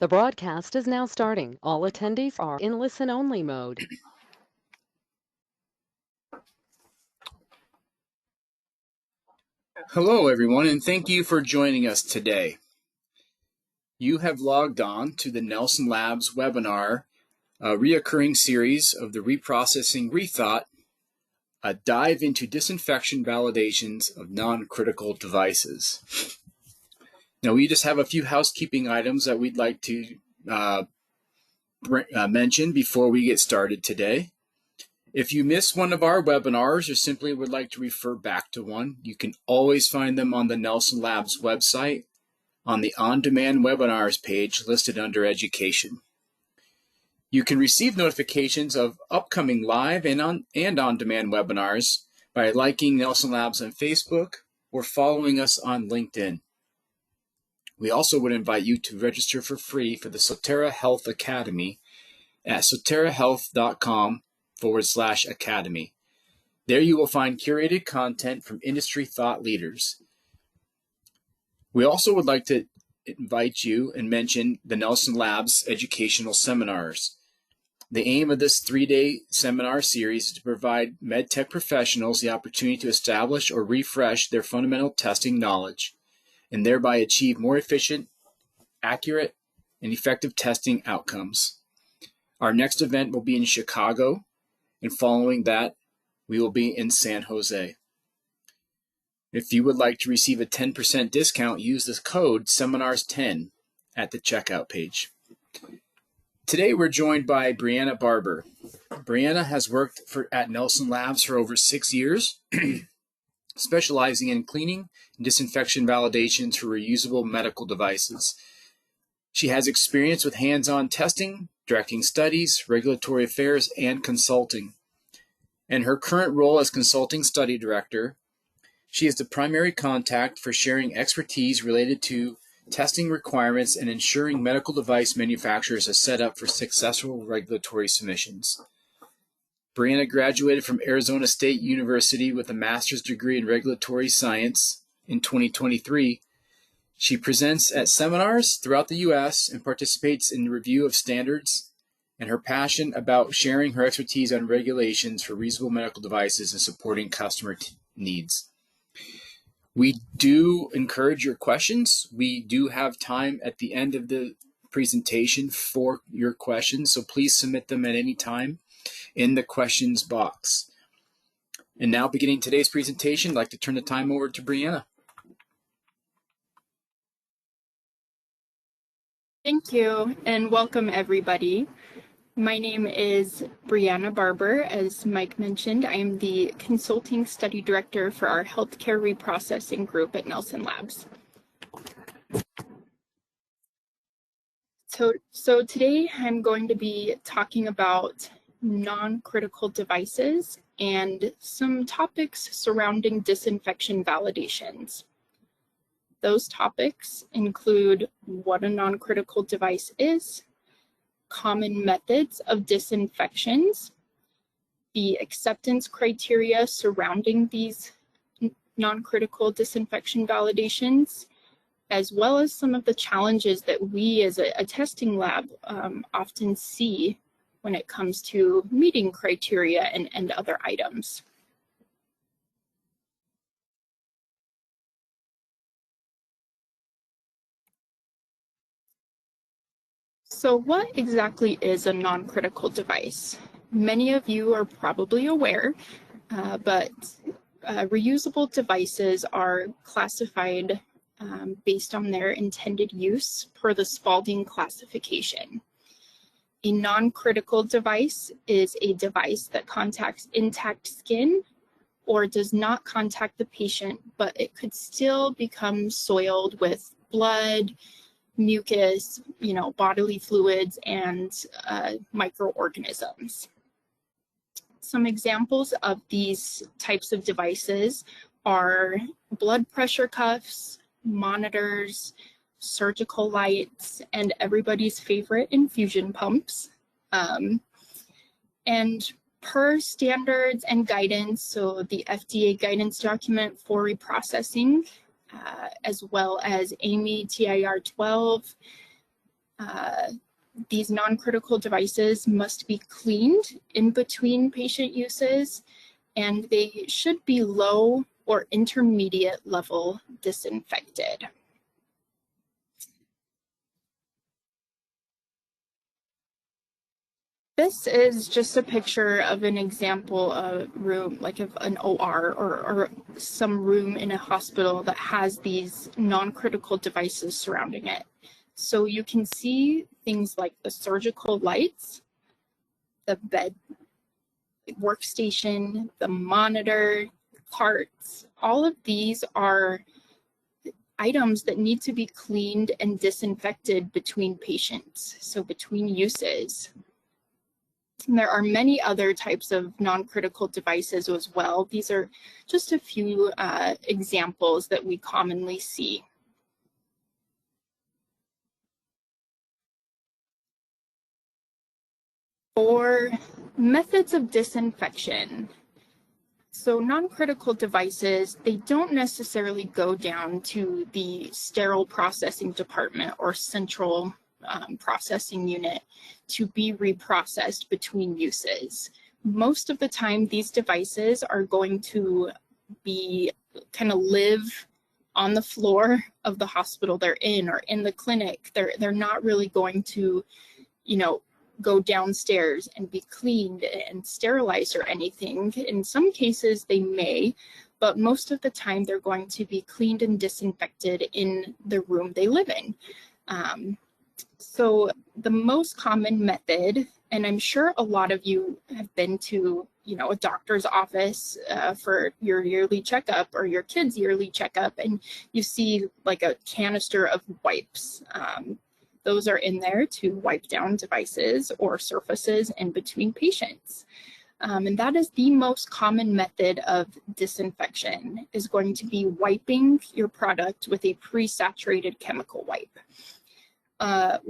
The broadcast is now starting. All attendees are in listen-only mode. Hello, everyone, and thank you for joining us today. You have logged on to the Nelson Labs webinar, a reoccurring series of the Reprocessing Rethought, a dive into disinfection validations of non-critical devices. Now, we just have a few housekeeping items that we'd like to mention before we get started today. If you missed one of our webinars or simply would like to refer back to one, you can always find them on the Nelson Labs website on the On-Demand Webinars page listed under Education. You can receive notifications of upcoming live and on-demand webinars by liking Nelson Labs on Facebook or following us on LinkedIn. We also would invite you to register for free for the Sotera Health Academy at soterahealth.com/academy. There you will find curated content from industry thought leaders. We also would like to invite you and mention the Nelson Labs educational seminars. The aim of this 3-day seminar series is to provide medtech professionals the opportunity to establish or refresh their fundamental testing knowledge and thereby achieve more efficient, accurate, and effective testing outcomes. Our next event will be in Chicago, and following that, we will be in San Jose. If you would like to receive a 10% discount, use the code SEMINARS10 at the checkout page. Today, we're joined by Brianna Barber. Brianna has worked at Nelson Labs for over 6 years, specializing in cleaning and disinfection validations for reusable medical devices. She has experience with hands-on testing, directing studies, regulatory affairs, and consulting. In her current role as consulting study director, she is the primary contact for sharing expertise related to testing requirements and ensuring medical device manufacturers are set up for successful regulatory submissions. Brianna graduated from Arizona State University with a master's degree in regulatory science in 2023. She presents at seminars throughout the U.S. and participates in the review of standards, and her passion about sharing her expertise on regulations for reusable medical devices and supporting customer needs. We do encourage your questions. We do have time at the end of the presentation for your questions, so please submit them at any time in the questions box. And now, beginning today's presentation, I'd like to turn the time over to Brianna. Thank you, and welcome everybody. My name is Brianna Barber. As Mike mentioned, I am the Consulting Study Director for our Healthcare Reprocessing Group at Nelson Labs. So today I'm going to be talking about non-critical devices and some topics surrounding disinfection validations. Those topics include what a non-critical device is, common methods of disinfections, the acceptance criteria surrounding these non-critical disinfection validations, as well as some of the challenges that we as a testing lab often see when it comes to meeting criteria and other items. So what exactly is a non-critical device? Many of you are probably aware, but reusable devices are classified based on their intended use per the Spalding classification. A non-critical device is a device that contacts intact skin or does not contact the patient, but it could still become soiled with blood, mucus, bodily fluids, and microorganisms. Some examples of these types of devices are blood pressure cuffs, monitors, surgical lights, and everybody's favorite infusion pumps. And per standards and guidance, so the FDA guidance document for reprocessing, as well as AAMI TIR 12, These non-critical devices must be cleaned in between patient uses, and they should be low or intermediate level disinfected. This is just a picture of an example of room, like of an OR or some room in a hospital that has these non-critical devices surrounding it. So you can see things like the surgical lights, the bed workstation, the monitor, carts. All of these are items that need to be cleaned and disinfected between patients, so between uses. And there are many other types of non-critical devices as well. These are just a few examples that we commonly see. For methods of disinfection, so non-critical devices, they don't necessarily go down to the sterile processing department or central processing unit to be reprocessed between uses. Most of the time, these devices are going to be kind of live on the floor of the hospital they're in or in the clinic. They're not really going to, go downstairs and be cleaned and sterilized or anything. In some cases they may, but most of the time they're going to be cleaned and disinfected in the room they live in. So the most common method, and I'm sure a lot of you have been to, a doctor's office for your yearly checkup or your kid's yearly checkup, and you see like a canister of wipes. Those are in there to wipe down devices or surfaces in between patients. And that is the most common method of disinfection, is going to be wiping your product with a pre-saturated chemical wipe.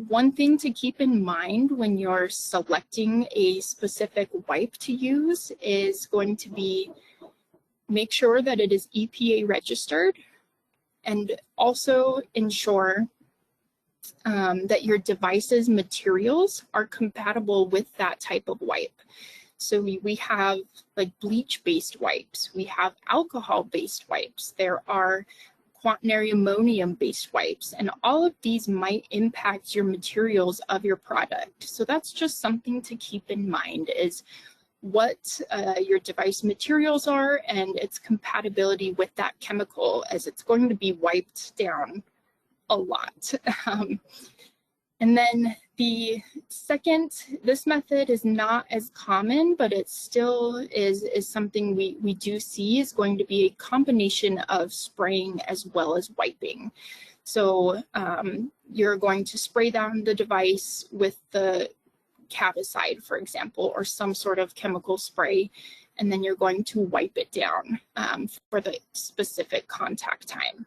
One thing to keep in mind when you're selecting a specific wipe to use is going to be make sure that it is EPA registered, and also ensure that your device's materials are compatible with that type of wipe. So we have like bleach-based wipes, we have alcohol-based wipes, there are quaternary ammonium-based wipes, and all of these might impact your materials of your product. So that's just something to keep in mind, is what your device materials are and its compatibility with that chemical, as it's going to be wiped down a lot. And then this method is not as common, but it still is something we do see, is going to be a combination of spraying as well as wiping. So you're going to spray down the device with the Cavicide, for example, or some sort of chemical spray, and then you're going to wipe it down for the specific contact time.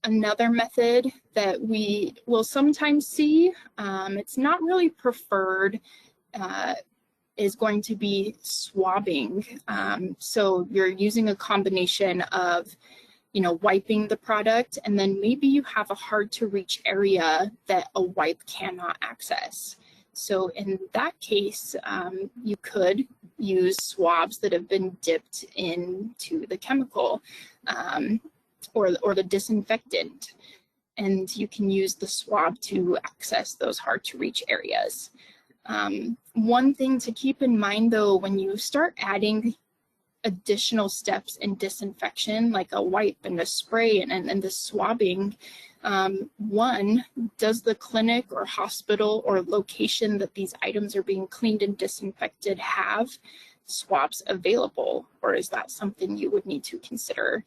Another method that we will sometimes see, it's not really preferred, is going to be swabbing. So you're using a combination of, wiping the product, and then maybe you have a hard to reach area that a wipe cannot access. So in that case, you could use swabs that have been dipped into the chemical, or the disinfectant, and you can use the swab to access those hard to reach areas. One thing to keep in mind though, when you start adding additional steps in disinfection, like a wipe and a spray and the swabbing, one, does the clinic or hospital or location that these items are being cleaned and disinfected have swabs available, or is that something you would need to consider?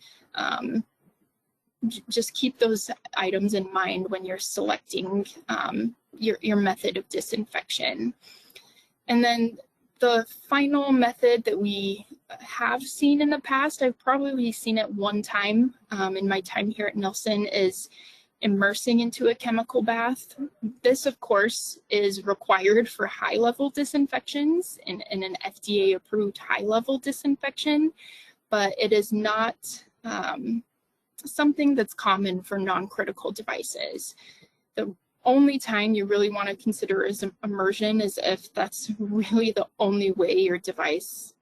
Just keep those items in mind when you're selecting your method of disinfection. And then the final method that we have seen in the past, I've probably seen it one time in my time here at Nelson, is immersing into a chemical bath. This, of course, is required for high-level disinfections in an FDA-approved high-level disinfection, but it is not something that's common for non-critical devices. The only time you really want to consider is immersion is if that's really the only way your device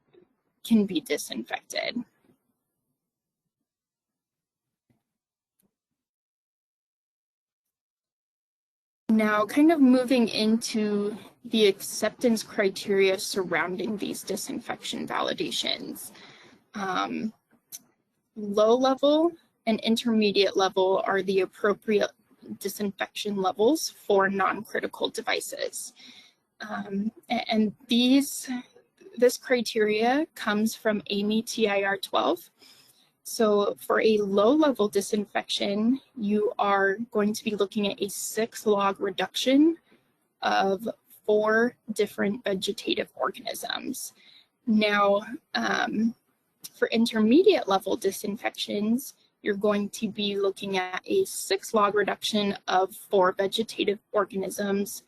can be disinfected. Now, kind of moving into the acceptance criteria surrounding these disinfection validations. Low level and intermediate level are the appropriate disinfection levels for non-critical devices. And this criteria comes from AAMI TIR 12. So for a low-level disinfection, you are going to be looking at a 6-log reduction of 4 different vegetative organisms. Now, for intermediate level disinfections, you're going to be looking at a 6-log reduction of 4 vegetative organisms,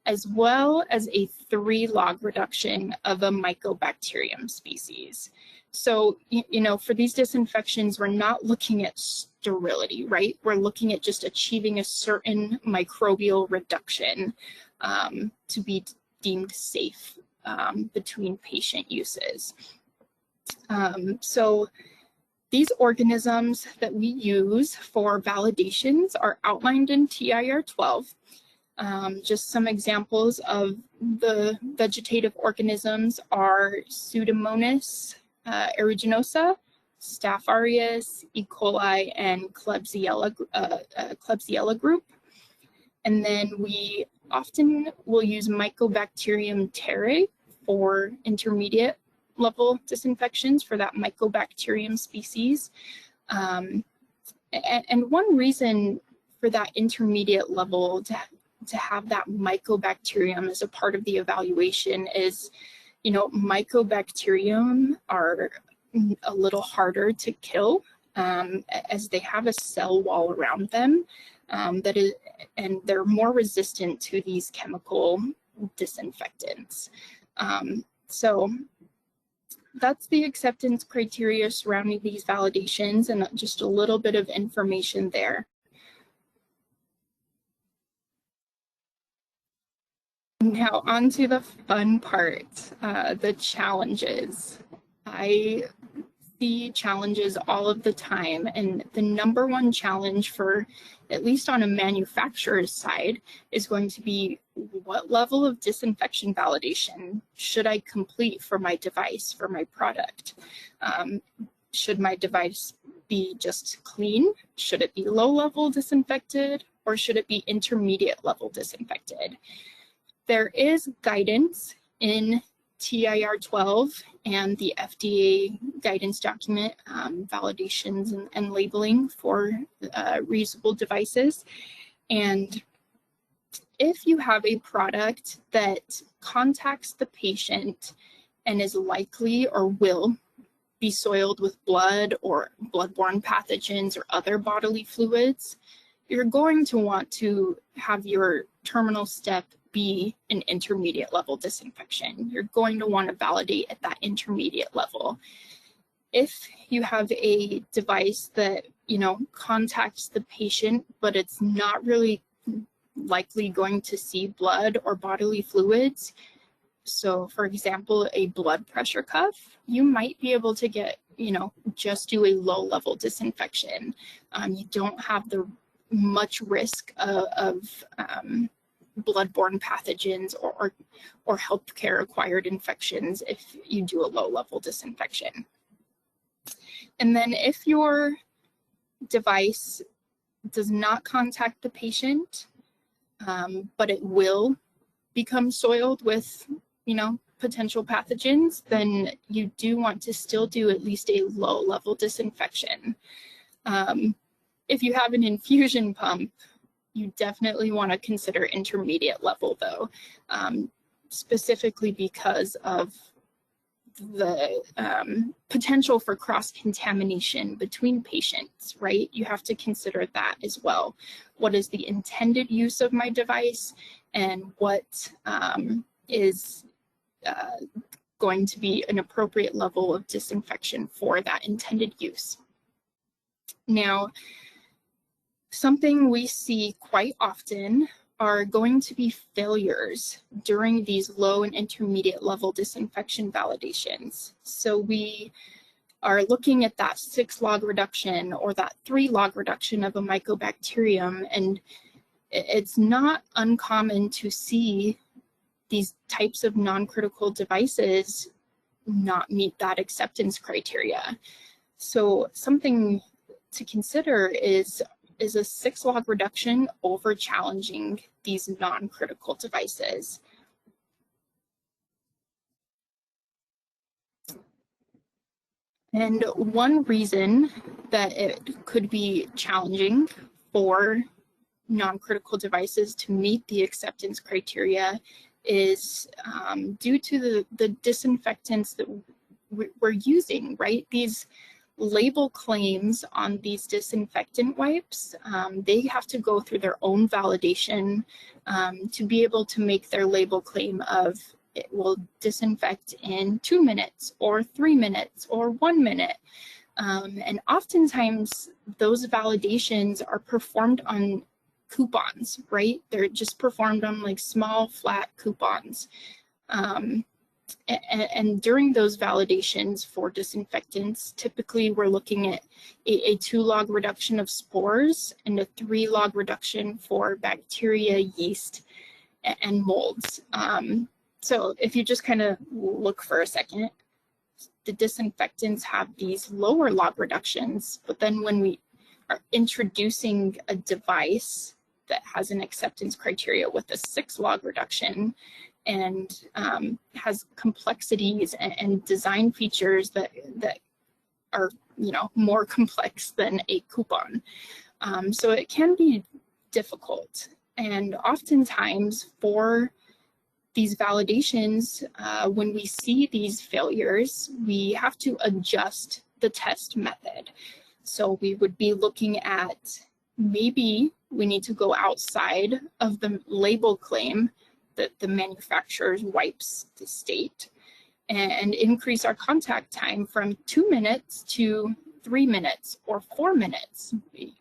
as well as a 3-log reduction of a mycobacterium species. So, for these disinfections, we're not looking at sterility, right? We're looking at just achieving a certain microbial reduction to be deemed safe between patient uses. So these organisms that we use for validations are outlined in TIR 12. Just some examples of the vegetative organisms are Pseudomonas aeruginosa, Staph aureus, E. coli, and Klebsiella group. And then we often will use Mycobacterium terrae for intermediate level disinfections for that Mycobacterium species. And one reason for that intermediate level to have that Mycobacterium as a part of the evaluation is, Mycobacterium are a little harder to kill as they have a cell wall around them and they're more resistant to these chemical disinfectants. So that's the acceptance criteria surrounding these validations and just a little bit of information there. Now on to the fun part, the challenges. I see challenges all of the time, and the number one challenge for, at least on a manufacturer's side, is going to be what level of disinfection validation should I complete for my device, for my product? Should my device be just clean? Should it be low-level disinfected? Or should it be intermediate level disinfected? There is guidance in TIR 12 and the FDA guidance document, validations and labeling for reusable devices. And if you have a product that contacts the patient and is likely or will be soiled with blood or bloodborne pathogens or other bodily fluids, you're going to want to have your terminal step be an intermediate level disinfection. You're going to want to validate at that intermediate level. If you have a device that, contacts the patient, but it's not really likely going to see blood or bodily fluids, so for example, a blood pressure cuff, you might be able to get, just do a low level disinfection. You don't have the much risk of bloodborne pathogens or healthcare acquired infections if you do a low level disinfection. And then if your device does not contact the patient, but it will become soiled with, potential pathogens, then you do want to still do at least a low level disinfection. If you have an infusion pump, you definitely want to consider intermediate level though, specifically because of the potential for cross-contamination between patients, right? You have to consider that as well. What is the intended use of my device and what is going to be an appropriate level of disinfection for that intended use. Now, something we see quite often are going to be failures during these low and intermediate level disinfection validations. So we are looking at that 6 log reduction or that 3 log reduction of a mycobacterium, and it's not uncommon to see these types of non-critical devices not meet that acceptance criteria. So something to consider is a 6 log reduction over challenging these non-critical devices? And one reason that it could be challenging for non-critical devices to meet the acceptance criteria is due to the disinfectants that we're using, right? These label claims on these disinfectant wipes, they have to go through their own validation to be able to make their label claim of it will disinfect in 2 minutes or 3 minutes or 1 minute. And oftentimes those validations are performed on coupons, right? They're just performed on like small flat coupons. And during those validations for disinfectants, typically we're looking at a 2 log reduction of spores and a 3 log reduction for bacteria, yeast, and molds. So if you just kind of look for a second, the disinfectants have these lower log reductions, but then when we are introducing a device that has an acceptance criteria with a 6 log reduction and has complexities and design features that are, you know, more complex than a coupon. So it can be difficult. And oftentimes for these validations, when we see these failures, we have to adjust the test method. So we would be looking at maybe we need to go outside of the label claim that the manufacturer wipes to state and increase our contact time from 2 minutes to 3 minutes or 4 minutes,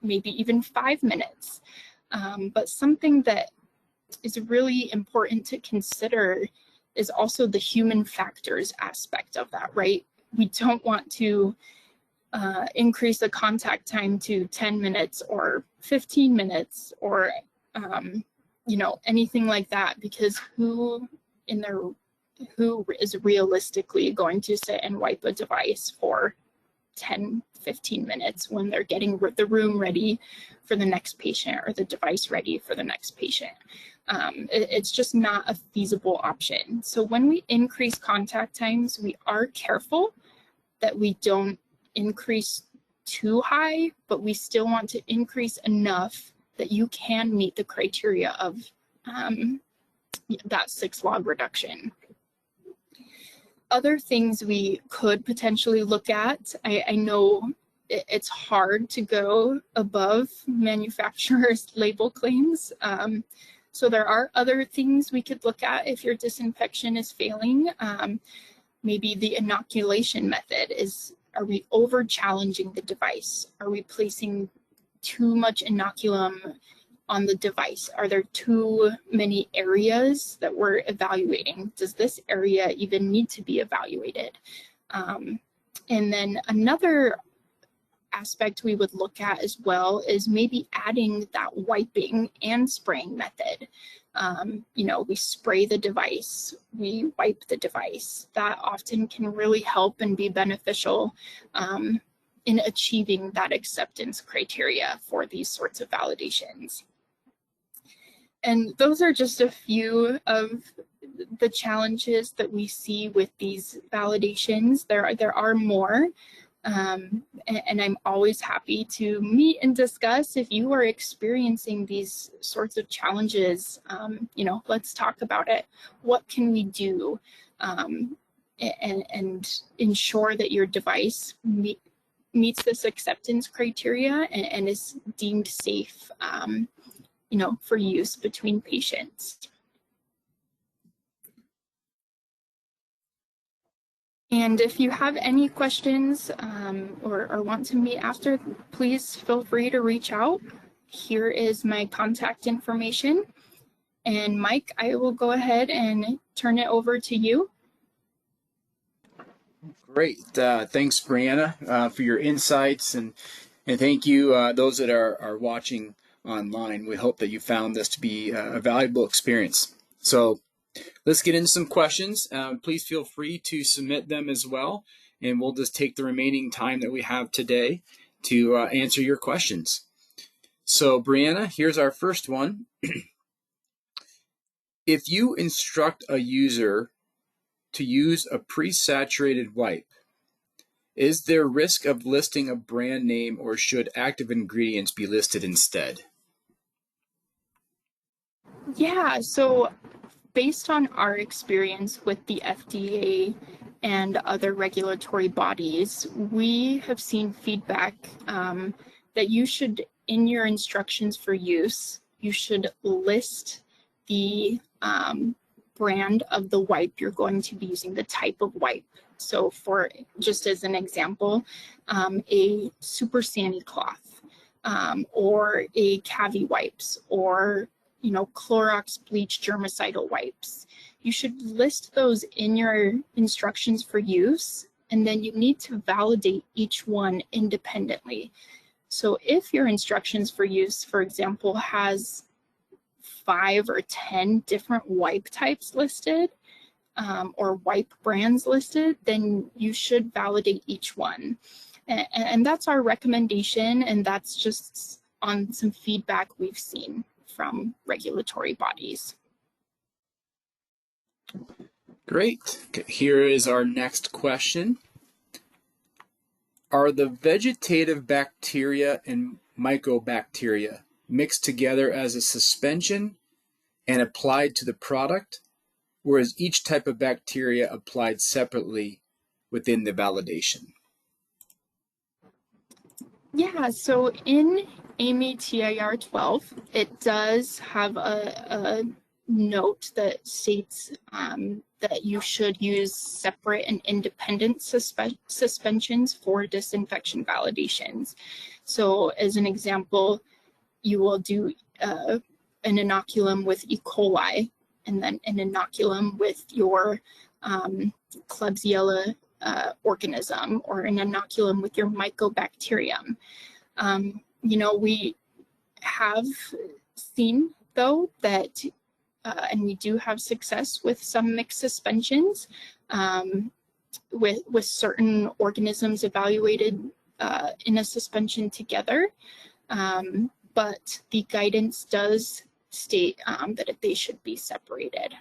maybe even 5 minutes. But something that is really important to consider is also the human factors aspect of that, right? We don't want to increase the contact time to 10 minutes or 15 minutes or you know, anything like that, because who is realistically going to sit and wipe a device for 10-15 minutes when they're getting the room ready for the next patient or the device ready for the next patient? It's just not a feasible option. So when we increase contact times, we are careful that we don't increase too high, but we still want to increase enough that you can meet the criteria of that 6 log reduction. Other things we could potentially look at, I know it's hard to go above manufacturers' label claims. So there are other things we could look at if your disinfection is failing. Maybe the inoculation method is, are we over challenging the device? Are we placing too much inoculum on the device? Are there too many areas that we're evaluating? Does this area even need to be evaluated? And then another aspect we would look at as well is maybe adding that wiping and spraying method. You know, we spray the device, we wipe the device. That often can really help and be beneficial in achieving that acceptance criteria for these sorts of validations. And those are just a few of the challenges that we see with these validations. There are more, and I'm always happy to meet and discuss if you are experiencing these sorts of challenges. You know, let's talk about it. What can we do and ensure that your device meets this acceptance criteria and is deemed safe, you know, for use between patients. And if you have any questions or want to meet after, please feel free to reach out. Here is my contact information. And Mike, I will go ahead and turn it over to you. Great. Thanks, Brianna, for your insights, and thank you, those that are watching online. We hope that you found this to be a valuable experience. So let's get into some questions. Please feel free to submit them as well, and we'll just take the remaining time that we have today to answer your questions. So, Brianna, here's our first one. If you instruct a user to use a pre-saturated wipe, is there risk of listing a brand name, or should active ingredients be listed instead? Yeah, so based on our experience with the FDA and other regulatory bodies, we have seen feedback that you should, in your instructions for use, you should list the brand of the wipe you're going to be using, the type of wipe. So for, just as an example, a Super Sani cloth, or a Cavi wipes, or Clorox bleach germicidal wipes. You should list those in your instructions for use, and then you need to validate each one independently. So if your instructions for use, for example, has 5 or 10 different wipe types listed, or wipe brands listed, then you should validate each one. And that's our recommendation, and that's just on some feedback we've seen from regulatory bodies. Great. Okay, here is our next question. Are the vegetative bacteria and mycobacteria mixed together as a suspension and applied to the product, or is each type of bacteria applied separately within the validation? Yeah, so in AMI TIR 12, it does have a note that states that you should use separate and independent suspensions for disinfection validations. So as an example, you will do an inoculum with E. coli, and then an inoculum with your Klebsiella organism, or an inoculum with your mycobacterium. We have seen, though, that, and we do have success with some mixed suspensions, with certain organisms evaluated in a suspension together. But the guidance does state that they should be separated.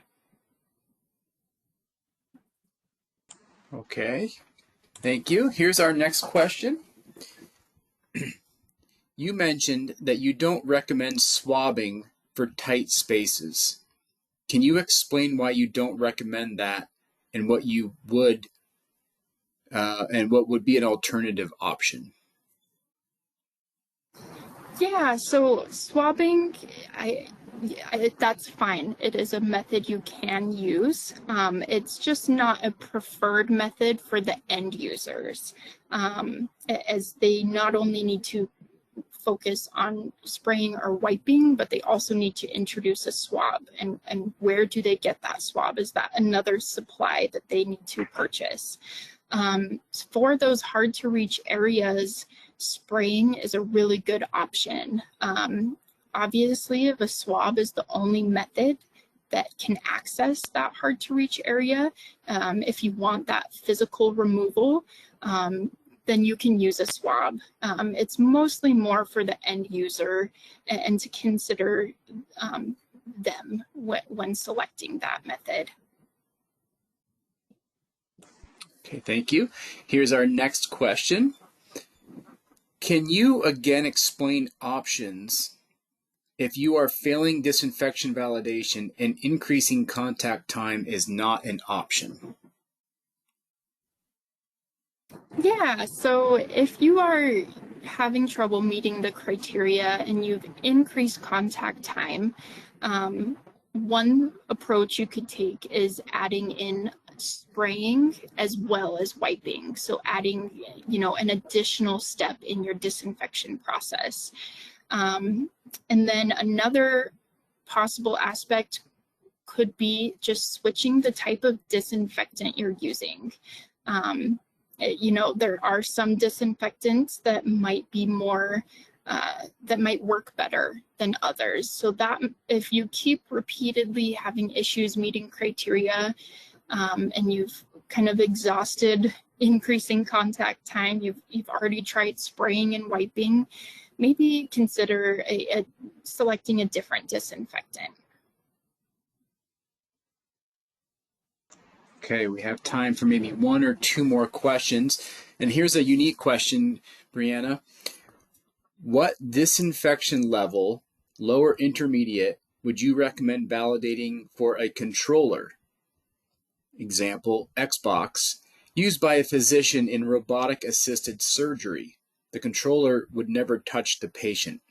Okay, thank you. Here's our next question. You mentioned that you don't recommend swabbing for tight spaces. Can you explain why you don't recommend that, and what you would and what would be an alternative option? Yeah, so swabbing, that's fine. It is a method you can use. It's just not a preferred method for the end users, as they not only need to focus on spraying or wiping, but they also need to introduce a swab. And where do they get that swab? Is that another supply that they need to purchase? For those hard to reach areas, spraying is a really good option. Obviously, if a swab is the only method that can access that hard to reach area, if you want that physical removal, then you can use a swab. It's mostly more for the end user, and to consider them when selecting that method. Okay, thank you. Here's our next question. Can you again explain options if you are failing disinfection validation and increasing contact time is not an option? Yeah, so if you are having trouble meeting the criteria and you've increased contact time, one approach you could take is adding in spraying as well as wiping. So adding, an additional step in your disinfection process. And then another possible aspect could be just switching the type of disinfectant you're using. There are some disinfectants that might be more, that might work better than others. So that if you keep repeatedly having issues meeting criteria, and you've kind of exhausted increasing contact time, you've already tried spraying and wiping, maybe consider selecting a different disinfectant. Okay, we have time for maybe one or two more questions. And here's a unique question, Brianna. What disinfection level, low or intermediate, would you recommend validating for a controller? Example, Xbox, used by a physician in robotic-assisted surgery. The controller would never touch the patient.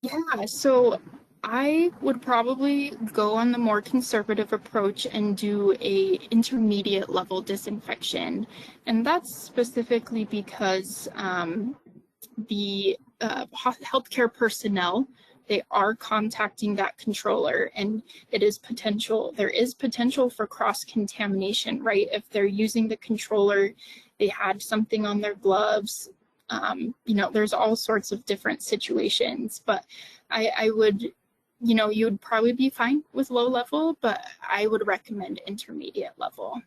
Yeah, so I would probably go on the more conservative approach and do a intermediate level disinfection. And that's specifically because the healthcare personnel, they are contacting that controller, and there is potential for cross-contamination, right? If they're using the controller, they had something on their gloves, there's all sorts of different situations, but I would, you'd probably be fine with low level, but I would recommend intermediate level.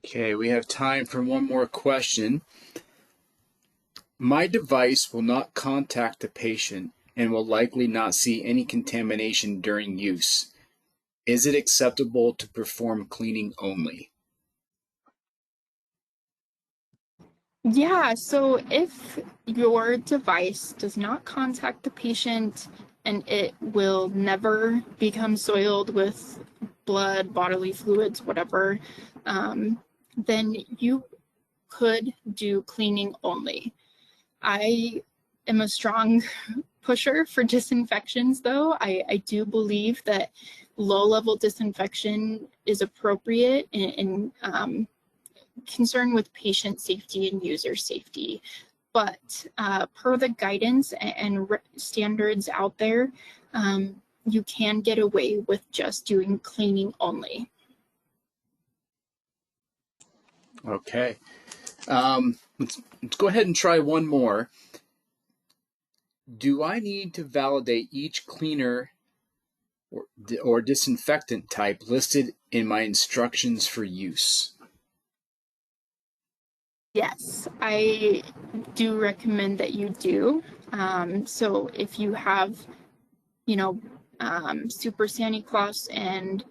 Okay, we have time for one more question. My device will not contact the patient and will likely not see any contamination during use. Is it acceptable to perform cleaning only? Yeah, so if your device does not contact the patient and it will never become soiled with blood, bodily fluids, whatever, then you could do cleaning only. I am a strong pusher for disinfections, though. I do believe that low-level disinfection is appropriate in concern with patient safety and user safety. But per the guidance and standards out there, you can get away with just doing cleaning only. Okay. Let's go ahead and try one more. Do I need to validate each cleaner or disinfectant type listed in my instructions for use? Yes, I do recommend that you do. So if you have, Super Sani-Cloth and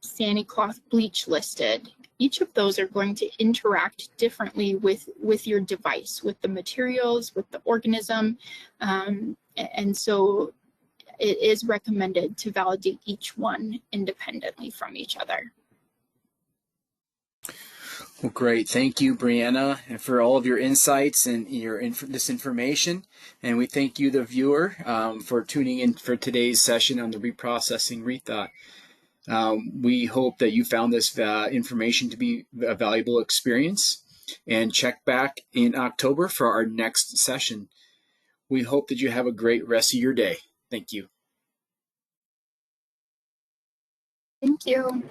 Sani-Cloth bleach listed, each of those are going to interact differently with your device, with the materials, with the organism. And so it is recommended to validate each one independently from each other. Well, great. Thank you, Brianna, for all of your insights and this information. And we thank you, the viewer, for tuning in for today's session on the reprocessing rethought. We hope that you found this information to be a valuable experience, and check back in October for our next session. We hope that you have a great rest of your day. Thank you. Thank you.